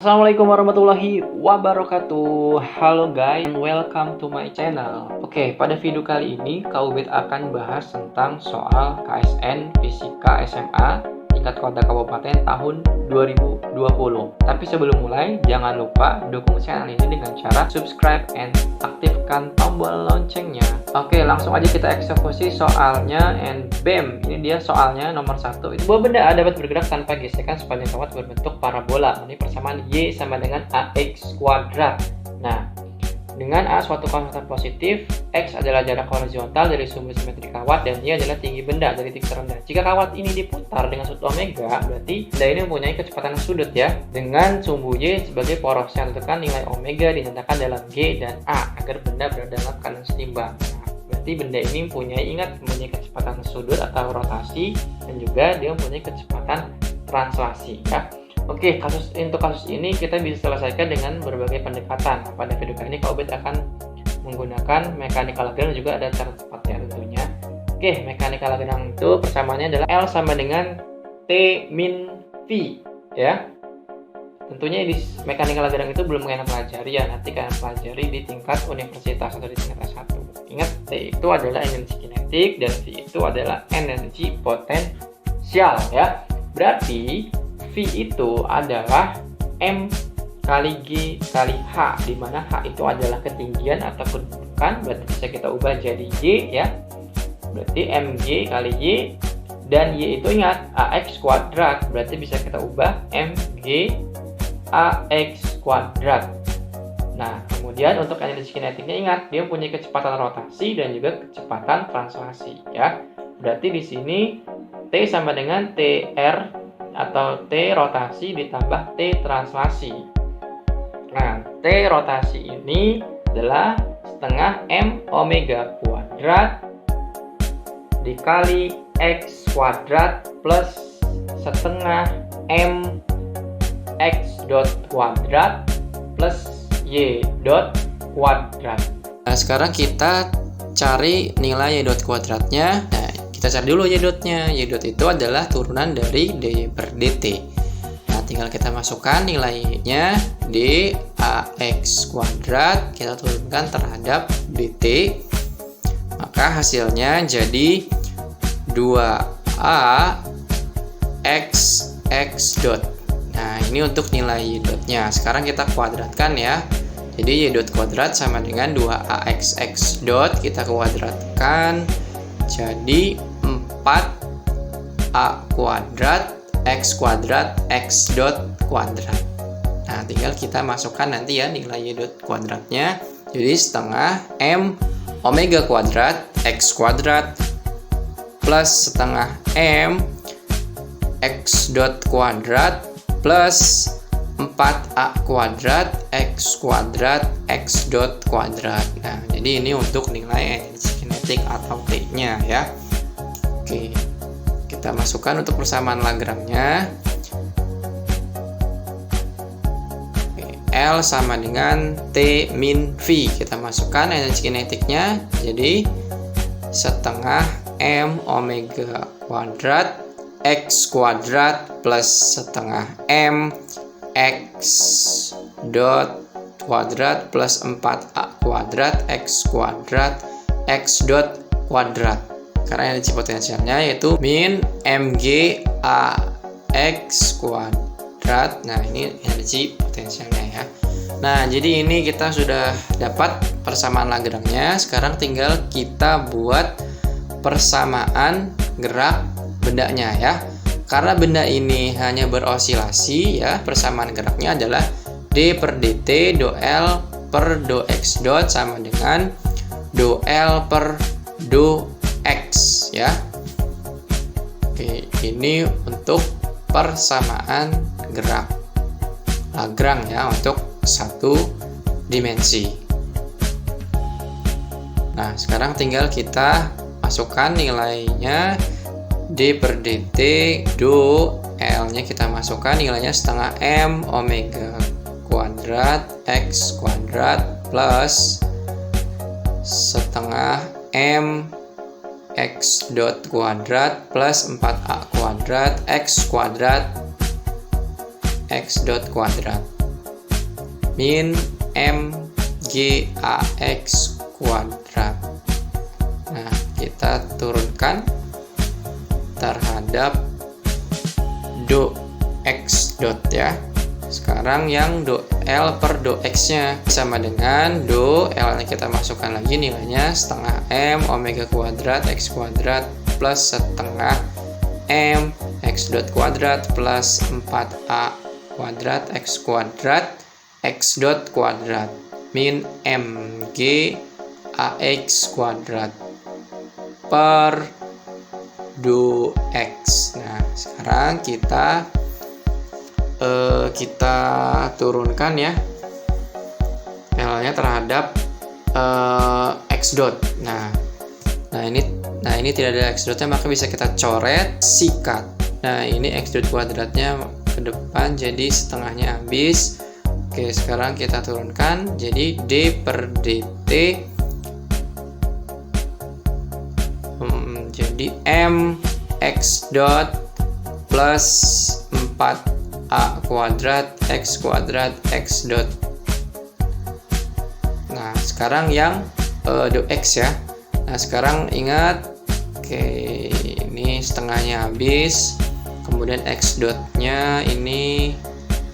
Assalamualaikum warahmatullahi wabarakatuh. Halo guys, and welcome to my channel. Oke, pada video kali ini Kak Ubed akan bahas tentang soal KSN Fisika SMA tingkat kota kabupaten tahun 2020. Tapi sebelum mulai, jangan lupa dukung channel ini dengan cara subscribe and aktifkan tombol loncengnya. Oke, langsung aja kita eksekusi soalnya, and bam, ini dia soalnya nomor 1. Sebuah benda dapat bergerak tanpa gesekan sepanjang kawat berbentuk parabola. Ini persamaan Y sama dengan AX kuadrat. Nah, dengan A suatu konstan positif, X adalah jarak horizontal dari sumber simetri kawat, dan Y adalah tinggi benda dari titik terendah. Jika kawat ini diputar dengan sudut omega, berarti benda ini mempunyai kecepatan sudut ya. Dengan sumbu Y sebagai porosnya, tentukan nilai omega dinyatakan dalam G dan A agar benda berada dalam keadaan seimbang. Berarti benda ini mempunyai kecepatan sudut atau rotasi, dan juga dia mempunyai kecepatan translasi ya. Oke, untuk kasus ini kita bisa selesaikan dengan berbagai pendekatan. Pada video kali ini Kak Ubed akan menggunakan mekanika Lagrange, dan juga ada cara cepatnya tentunya. Oke, mekanika Lagrange itu persamaannya adalah L sama dengan T min V ya. Tentunya di mekanika Lagrange itu belum kalian pelajari ya, nanti kalian pelajari di tingkat universitas atau di tingkat S1. Ingat, T itu adalah energi kinetik dan V itu adalah energi potensial ya. Berarti V itu adalah M kali G kali H, di mana H itu adalah ketinggian atau kedudukan, berarti bisa kita ubah jadi Y ya. Berarti MG kali Y, dan Y itu ingat AX kuadrat, berarti bisa kita ubah MG AX kuadrat. Nah, kemudian untuk energi kinetiknya ingat, dia punya kecepatan rotasi dan juga kecepatan translasi ya. Berarti di sini T sama dengan TR atau T rotasi ditambah T translasi. Nah, T rotasi ini adalah setengah M omega kuadrat dikali X kuadrat plus setengah M X dot kuadrat plus Y dot kuadrat. Nah, sekarang kita cari nilai Y dot kuadratnya. Nah, kita cari dulu Y dotnya. Y dot itu adalah turunan dari dy per dt. Nah, tinggal kita masukkan nilainya d ax kuadrat, kita turunkan terhadap dt, maka hasilnya jadi 2a x dot. Nah, ini untuk nilai Y dotnya. Sekarang kita kuadratkan ya. Jadi Y dot kuadrat sama dengan 2ax dot, kita kuadratkan jadi 4a kuadrat x kuadrat x dot kuadrat. Nah, tinggal kita masukkan nanti ya nilai Y dot kuadratnya. Jadi setengah M omega kuadrat x kuadrat plus setengah M x dot kuadrat plus 4a kuadrat x kuadrat x dot kuadrat. Nah, jadi ini untuk nilai energi kinetik atau T-nya ya. Oke, kita masukkan untuk persamaan Lagrange-nya. L sama dengan T min V. Kita masukkan energi kinetiknya, jadi setengah M omega kuadrat X kuadrat plus setengah M X dot kuadrat plus 4a kuadrat X kuadrat X dot kuadrat. Karena energi potensialnya yaitu min mg ax kuadrat. Nah, ini energi potensialnya ya. Nah, jadi ini kita sudah dapat persamaan Lagrange-nya. Sekarang tinggal kita buat persamaan gerak bendanya ya. Karena benda ini hanya berosilasi ya, persamaan geraknya adalah d per dt do L per do x dot sama dengan do L per do X ya. Oke, ini untuk persamaan gerak Lagrange ya untuk satu dimensi. Nah, sekarang tinggal kita masukkan nilainya d per dt do L nya kita masukkan nilainya setengah M omega kuadrat X kuadrat plus setengah M X dot kuadrat plus 4a kuadrat X kuadrat X dot kuadrat. min MGAX kuadrat. Nah, kita turunkan terhadap do X dot ya. Sekarang yang do L per do X nya sama dengan do L nya kita masukkan lagi nilainya setengah M omega kuadrat X kuadrat plus setengah M X dot kuadrat plus 4A kuadrat X kuadrat X dot kuadrat min MG AX kuadrat per do X. Nah, sekarang kita turunkan ya L-nya terhadap X dot. Nah ini tidak ada X dotnya, maka bisa kita coret sikat. Nah, ini X dot kuadratnya ke depan, jadi setengahnya habis. Oke, sekarang kita turunkan jadi D per DT jadi M X dot plus 4A kuadrat X kuadrat X dot. Nah, sekarang yang do X ya. Nah, sekarang ingat, oke, ini setengahnya habis, kemudian X dotnya ini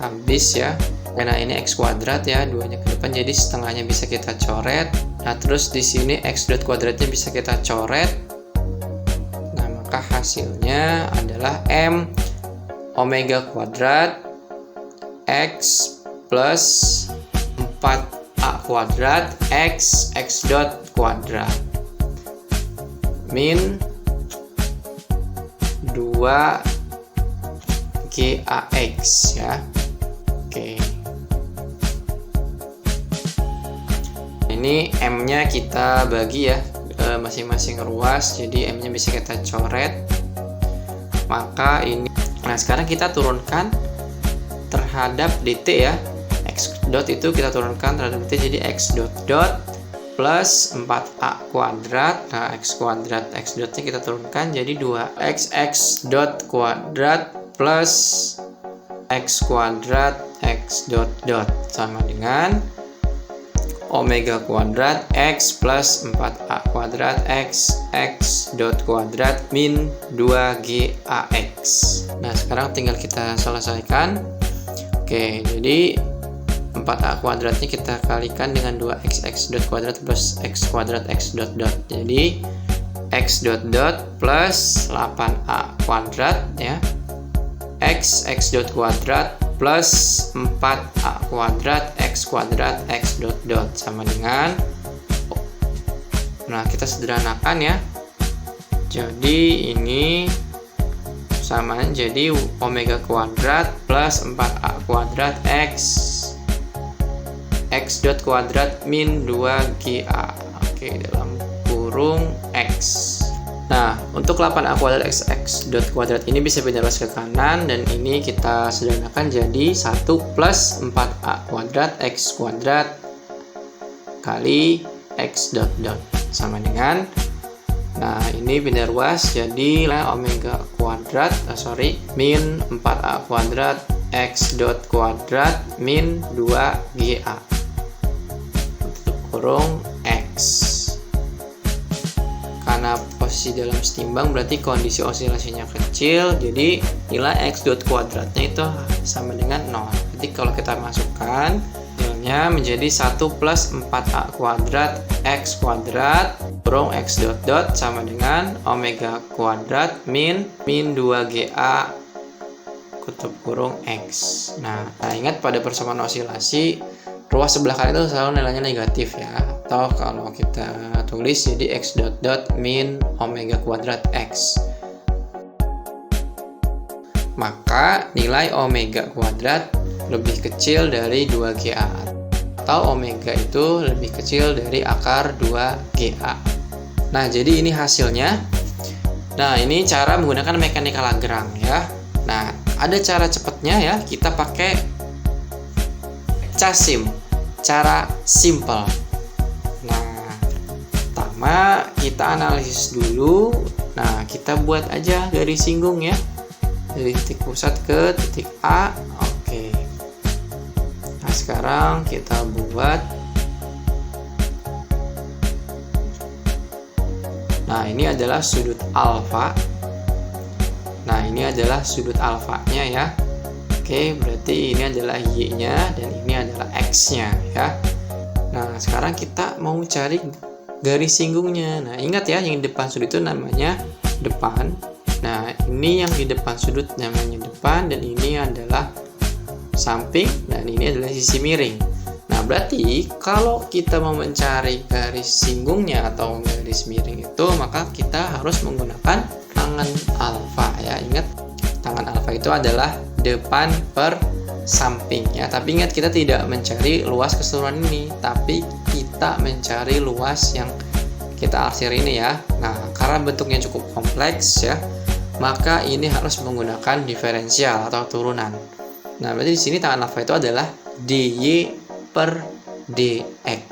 habis ya. Karena ini X kuadrat ya, duanya ke depan, jadi setengahnya bisa kita coret. Nah, terus di sini X dot kuadratnya bisa kita coret. Nah, maka hasilnya adalah M omega kuadrat X plus 4A kuadrat X dot kuadrat min 2GAX ya. Oke. Ini M-nya kita bagi ya masing-masing ruas, jadi M-nya bisa kita coret. Maka ini, nah sekarang kita turunkan terhadap DT ya. X dot itu kita turunkan terhadap DT, jadi X dot plus 4A kuadrat. Nah, X kuadrat X dotnya kita turunkan jadi 2X dot kuadrat plus X kuadrat X dot sama dengan omega kuadrat X plus 4A kuadrat X dot kuadrat min 2GAX. Nah, sekarang tinggal kita selesaikan. Oke, jadi 4A kuadratnya kita kalikan dengan 2X dot kuadrat plus X kuadrat X dot. Jadi X dot plus 8A kuadrat ya. X dot kuadrat plus 4A kuadrat X kuadrat X dot sama dengan, nah kita sederhanakan ya, jadi ini sama jadi omega kuadrat plus 4A kuadrat X dot kuadrat min 2GA, oke, dalam kurung X. Nah, untuk 8A kuadrat X dot kuadrat ini bisa pindah ruas ke kanan, dan ini kita sederhanakan jadi 1 plus 4A kuadrat X kuadrat kali X dot sama dengan, nah ini pindah ruas jadi omega kuadrat min 4A kuadrat X dot kuadrat min 2GA tutup kurung X. Karena posisi dalam setimbang berarti kondisi osilasinya kecil, jadi nilai X dot kuadratnya itu sama dengan 0. Jadi kalau kita masukkan hasilnya menjadi 1 plus 4A kuadrat X kuadrat kurung X dot sama dengan omega kuadrat min 2GA tutup kurung X. Nah, ingat pada persamaan osilasi ruas sebelah kanan itu selalu nilainya negatif ya, atau kalau kita tulis jadi X dot min omega kuadrat X, maka nilai omega kuadrat lebih kecil dari 2GA, atau omega itu lebih kecil dari akar 2GA. Nah, jadi ini hasilnya. Nah, ini cara menggunakan mekanika Lagrange ya. Nah, ada cara cepatnya ya, kita pakai CASIM, cara simple. Nah, pertama kita analisis dulu. Nah, kita buat aja garis singgung ya, dari titik pusat ke titik A. Oke. Nah, sekarang kita buat. Nah, ini adalah sudut alfa. Nah, ini adalah sudut alfanya ya. Oke, berarti ini adalah Y-nya dan ini adalah X-nya ya. Nah, sekarang kita mau cari garis singgungnya. Nah, ingat ya, yang di depan sudut itu namanya depan. Nah, ini yang di depan sudut namanya depan, dan ini adalah samping, dan ini adalah sisi miring. Nah, berarti kalau kita mau mencari garis singgungnya atau garis miring itu, maka kita harus menggunakan tangan alfa ya. Ingat, tangan alfa itu adalah depan per samping ya. Tapi ingat, kita tidak mencari luas keseluruhan ini, tapi kita mencari luas yang kita arsir ini ya. Nah, karena bentuknya cukup kompleks ya, maka ini harus menggunakan diferensial atau turunan. Nah, berarti di sini tangan alfa itu adalah dy per dx.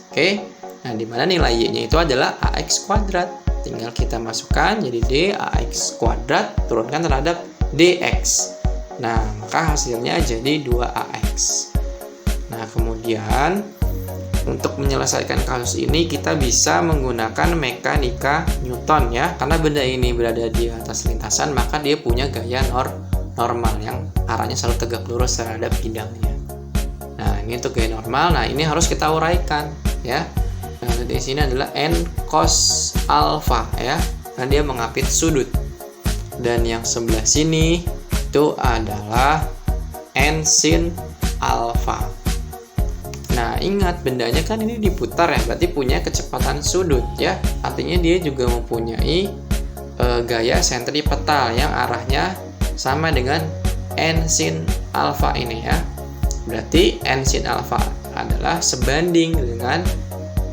Oke. Nah, di mana nilai y-nya itu adalah ax kuadrat. Tinggal kita masukkan jadi d ax kuadrat turunkan terhadap dx. Nah, maka hasilnya jadi 2ax. Nah, kemudian untuk menyelesaikan kasus ini kita bisa menggunakan mekanika Newton ya. Karena benda ini berada di atas lintasan, maka dia punya gaya normal yang arahnya selalu tegak lurus terhadap bidangnya. Nah, ini untuk gaya normal. Nah, ini harus kita uraikan ya. Nah, di sini adalah n cos alfa ya, karena dia mengapit sudut. Dan yang sebelah sini itu adalah n sin alfa. Nah, ingat, bendanya kan ini diputar ya, berarti punya kecepatan sudut ya. Artinya dia juga mempunyai gaya sentripetal yang arahnya sama dengan n sin alfa ini ya. Berarti n sin alfa adalah sebanding dengan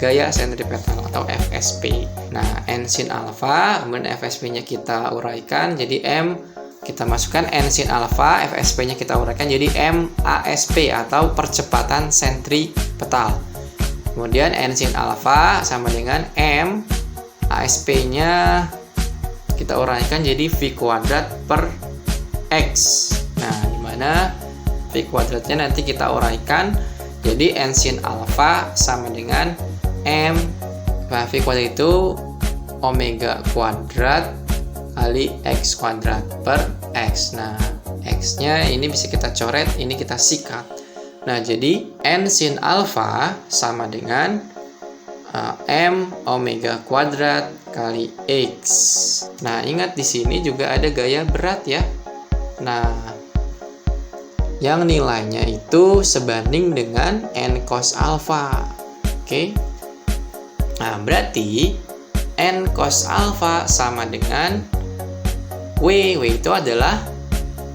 gaya sentripetal atau FSP. Nah, n sin alfa, kemudian FSP-nya kita uraikan jadi m, kita masukkan n sin alfa, FSP-nya kita uraikan jadi m ASP atau percepatan sentripetal. Kemudian n sin alfa sama dengan m ASP-nya kita uraikan jadi v kuadrat per x. Nah, dimana v kuadratnya nanti kita uraikan jadi n sin alfa sama dengan m, v kuadrat itu omega kuadrat kali x kuadrat per x. Nah, x-nya ini bisa kita coret, ini kita sikat. Nah, jadi n sin alfa sama dengan m omega kuadrat kali x. Nah, ingat di sini juga ada gaya berat ya. Nah, yang nilainya itu sebanding dengan n cos alfa. Oke. Nah, berarti n cos alfa sama dengan W itu adalah,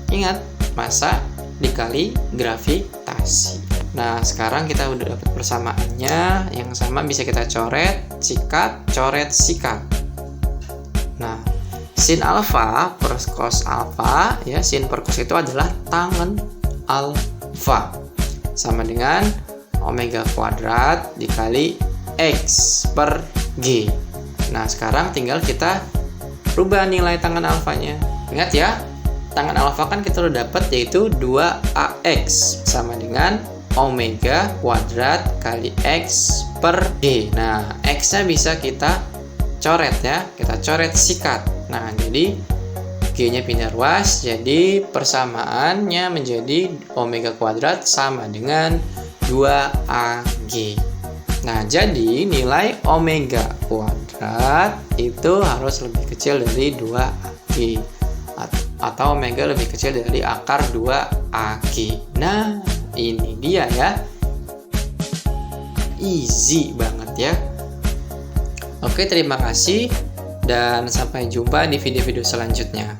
ingat, massa dikali gravitasi. Nah, sekarang kita udah dapat persamaannya. Yang sama bisa kita coret, sikat, coret, sikat. Nah, sin alfa per cos alfa ya, sin per cos itu adalah tangen alfa sama dengan omega kuadrat dikali x per g. Nah, sekarang tinggal kita rubah nilai tangan alfanya. Ingat ya, tangan alfa kan kita udah dapat, yaitu 2ax sama dengan omega kuadrat kali x per g. Nah, x-nya bisa kita coret ya, kita coret sikat. Nah, jadi g-nya pindah ruas, jadi persamaannya menjadi omega kuadrat sama dengan 2ag. Nah, jadi nilai omega kuadrat itu harus lebih kecil dari 2ag, atau omega lebih kecil dari akar 2ag. Nah, ini dia ya, easy banget ya. Oke, terima kasih dan sampai jumpa di video-video selanjutnya.